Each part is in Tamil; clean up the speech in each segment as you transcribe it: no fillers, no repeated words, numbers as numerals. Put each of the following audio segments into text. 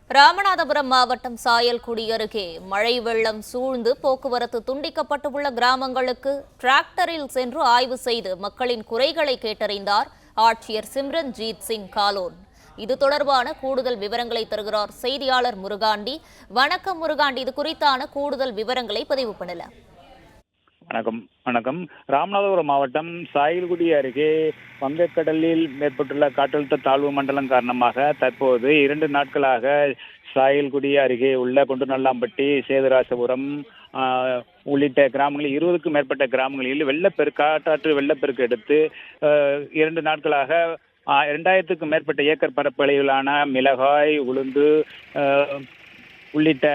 ராமநாதபுரம் மாவட்டம் சாயல்குடி அருகே மழை வெள்ளம் சூழ்ந்து போக்குவரத்து துண்டிக்கப்பட்டுள்ள கிராமங்களுக்கு டிராக்டரில் சென்று ஆய்வு செய்து மக்களின் குறைகளை கேட்டறிந்தார் ஆட்சியர் சிம்ரன்ஜீத் சிங் காலோன். இது தொடர்பான கூடுதல் விவரங்களை தருகிறார் செய்தியாளர் முருகாண்டி. வணக்கம் முருகாண்டி, இது குறித்தான கூடுதல் விவரங்களை பதிவு பண்ணலாம். வணக்கம். ராமநாதபுரம் மாவட்டம் சாயல்குடி அருகே வங்கக்கடலில் ஏற்பட்டுள்ள காற்றழுத்த தாழ்வு மண்டலம் காரணமாக தற்போது 2 நாட்களாக சாயல்குடி அருகே உள்ள குண்டுநல்லாம்பட்டி, சேதுராசபுரம் உள்ளிட்ட கிராமங்களில் 20க்கும் மேற்பட்ட கிராமங்களில் காட்டாற்று வெள்ளப்பெருக்கு எடுத்து 2 நாட்களாக 2000க்கும் மேற்பட்ட ஏக்கர் பரப்பளவிலான மிளகாய், உளுந்து உள்ளிட்ட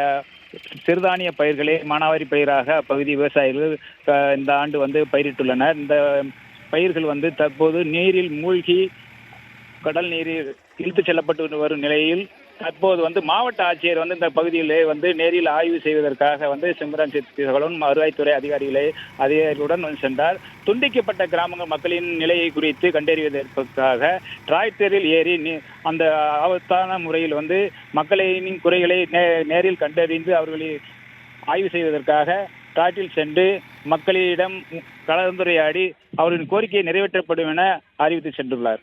சிறுதானிய பயிர்களை மானாவாரி பயிராக அப்பகுதி விவசாயிகள் இந்த ஆண்டு பயிரிட்டுள்ளனர். இந்த பயிர்கள் தற்போது நீரில் மூழ்கி கடல் நீரில் இழுத்துச் செல்லப்பட்டு வரும் நிலையில் தற்போது மாவட்ட ஆட்சியர் இந்த பகுதியிலே நேரில் ஆய்வு செய்வதற்காக சிம்ரன்ஜீத் சிங் வருவாய்த்துறை அதிகாரிகளுடன் சென்றார். துண்டிக்கப்பட்ட கிராமங்கள் மக்களின் நிலையை குறித்து கண்டறிவதற்காக டிராக்டரில் ஏறி அந்த ஆபத்தான முறையில் மக்களின் குறைகளை நேரில் கண்டறிந்து அவர்களை ஆய்வு செய்வதற்காக டிராக்டரில் சென்று மக்களிடம் கலந்துரையாடி அவர்களின் கோரிக்கை நிறைவேற்றப்படும் என அறிவித்து சென்றுள்ளார்.